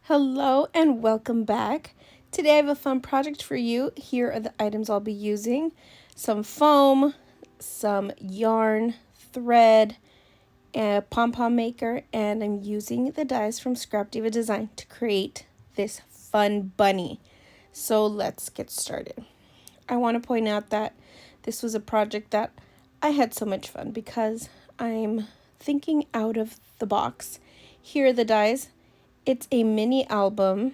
Hello and welcome back. Today I have a fun project for you. Here are the items I'll be using. Some foam, some yarn, thread, a pom-pom maker, and I'm using the dies from ScrapDiva Design to create this fun bunny. So let's get started. I want to point out that this was a project that I had so much fun because I'm thinking out of the box. Here are the dies. It's a mini album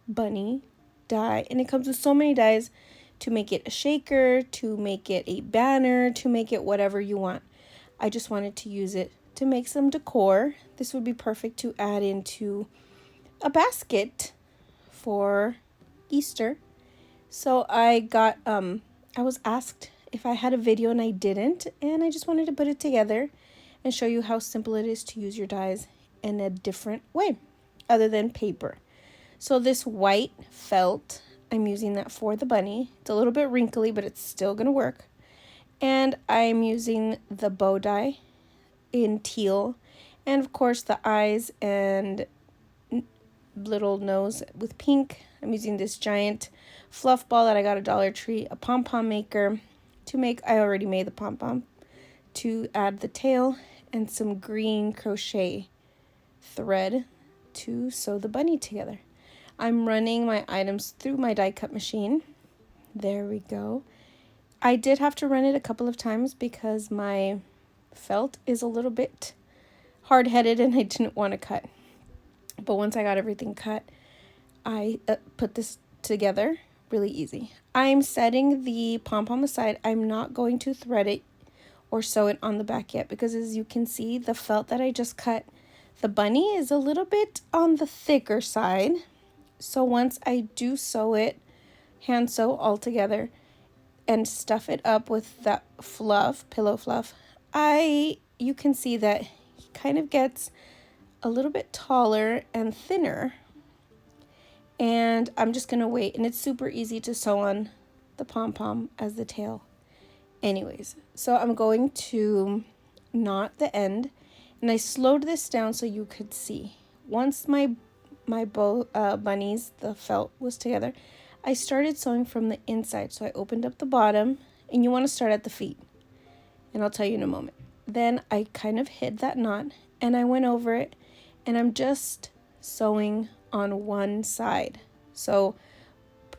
bunny die, and it comes with so many dies to make it a shaker, to make it a banner, to make it whatever you want. I just wanted to use it to make some decor. This would be perfect to add into a basket for Easter. So I was asked if I had a video and I didn't, and I just wanted to put it together and show you how simple it is to use your dies in a different way other than paper. So this white felt, I'm using that for the bunny. It's a little bit wrinkly, but it's still going to work. And I'm using the bow die in teal. And of course the eyes and little nose with pink. I'm using this giant fluff ball that I got at Dollar Tree, a pom-pom maker to make, I already made the pom-pom, to add the tail, and some green crochet thread to sew the bunny together. I'm running my items through my die cut machine. There we go. I did have to run it a couple of times because my felt is a little bit hard-headed and I didn't want to cut. But once I got everything cut, I put this together really easy. I'm setting the pom-pom aside. I'm not going to thread it or sew it on the back yet because as you can see, the felt that I just cut, the bunny is a little bit on the thicker side. So once I do sew it, hand sew all together and stuff it up with that fluff, pillow fluff, you can see that he kind of gets a little bit taller and thinner. And I'm just going to wait, and it's super easy to sew on the pom-pom as the tail. Anyways, so I'm going to knot the end, and I slowed this down so you could see. Once my bunnies, the felt was together, I started sewing from the inside. So I opened up the bottom, and you want to start at the feet, and I'll tell you in a moment. Then I kind of hid that knot, and I went over it, and I'm just sewing on one side. So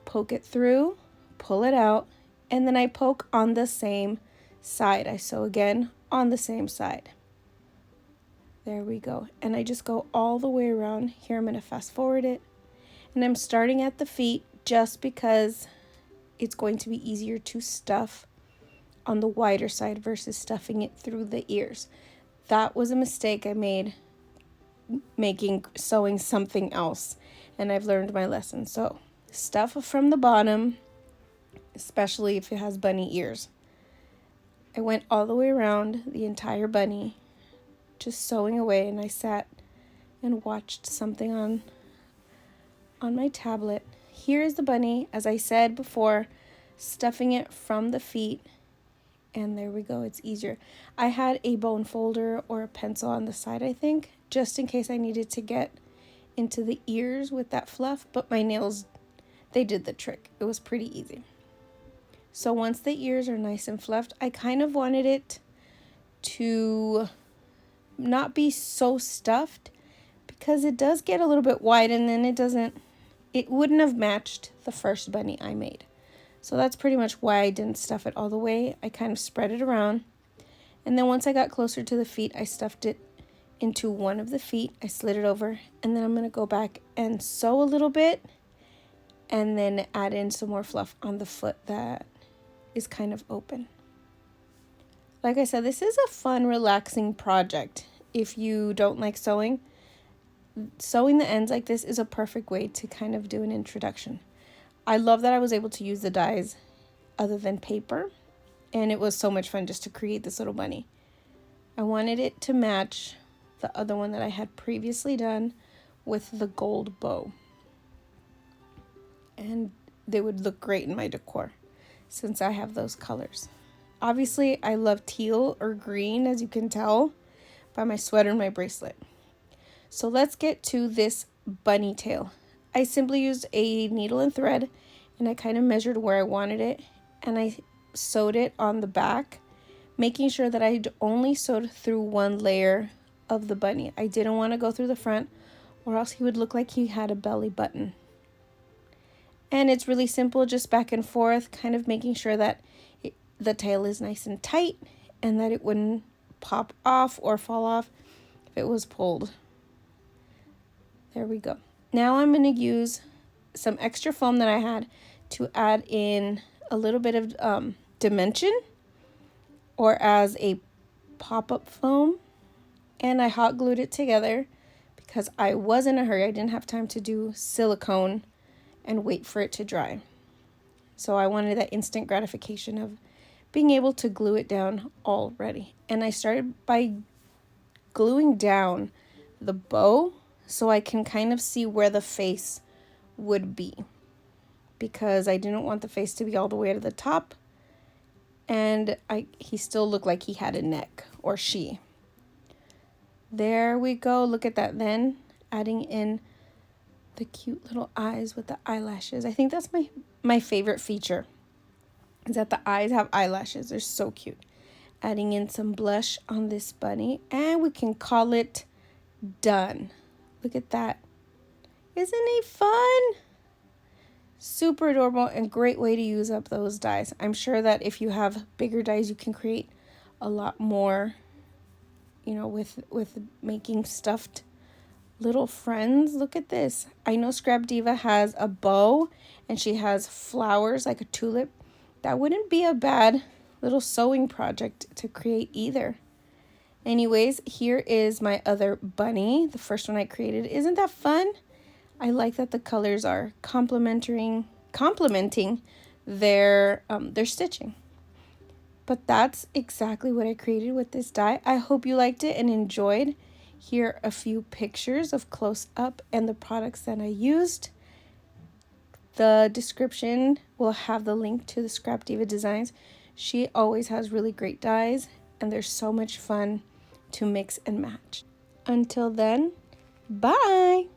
poke it through, pull it out, and then I poke on the same side. I sew again on the same side. There we go. And I just go all the way around. Here I'm going to fast forward it. And I'm starting at the feet just because it's going to be easier to stuff on the wider side versus stuffing it through the ears. That was a mistake I made sewing something else, and I've learned my lesson. So stuff from the bottom, especially if it has bunny ears. I went all the way around the entire bunny, just sewing away, and I sat and watched something on my tablet. Here is the bunny, as I said before, stuffing it from the feet, and there we go. It's easier. I had a bone folder or a pencil on the side, I think, just in case I needed to get into the ears with that fluff, but my nails, they did the trick. It was pretty easy. So once the ears are nice and fluffed, I kind of wanted it to not be so stuffed because it does get a little bit wide, and then it wouldn't have matched the first bunny I made. So that's pretty much why I didn't stuff it all the way. I kind of spread it around, and then once I got closer to the feet, I stuffed it into one of the feet. I slid it over, and then I'm going to go back and sew a little bit and then add in some more fluff on the foot that is kind of open. Like I said, this is a fun, relaxing project. If you don't like sewing the ends like this is a perfect way to kind of do an introduction. I love that I was able to use the dies other than paper, and it was so much fun just to create this little bunny. I wanted it to match the other one that I had previously done with the gold bow, and they would look great in my decor since I have those colors. Obviously, I love teal or green, as you can tell, by my sweater and my bracelet. So let's get to this bunny tail. I simply used a needle and thread, and I kind of measured where I wanted it, and I sewed it on the back, making sure that I only sewed through one layer of the bunny. I didn't want to go through the front, or else he would look like he had a belly button. And it's really simple, just back and forth, kind of making sure that the tail is nice and tight and that it wouldn't pop off or fall off if it was pulled. There we go. Now I'm going to use some extra foam that I had to add in a little bit of dimension, or as a pop-up foam, and I hot glued it together because I was in a hurry. I didn't have time to do silicone and wait for it to dry. So I wanted that instant gratification of being able to glue it down already. And I started by gluing down the bow so I can kind of see where the face would be, because I didn't want the face to be all the way to the top, and he still looked like he had a neck, or she. There we go. Look at that. Then adding in the cute little eyes with the eyelashes. I think that's my favorite feature, is that the eyes have eyelashes. They're so cute. Adding in some blush on this bunny, and we can call it done. Look at that. Isn't he fun? Super adorable, and great way to use up those dies. I'm sure that if you have bigger dies, you can create a lot more, you know, with making stuffed little friends. Look at this. I know ScrapDiva has a bow and she has flowers like a tulip. That wouldn't be a bad little sewing project to create either. Anyways, here is my other bunny, the first one I created. Isn't that fun? I like that the colors are complementing their stitching. But that's exactly what I created with this die. I hope you liked it and enjoyed. Here are a few pictures of close up and the products that I used. The description will have the link to the ScrapDiva Designs. She always has really great dies, and they're so much fun to mix and match. Until then, bye!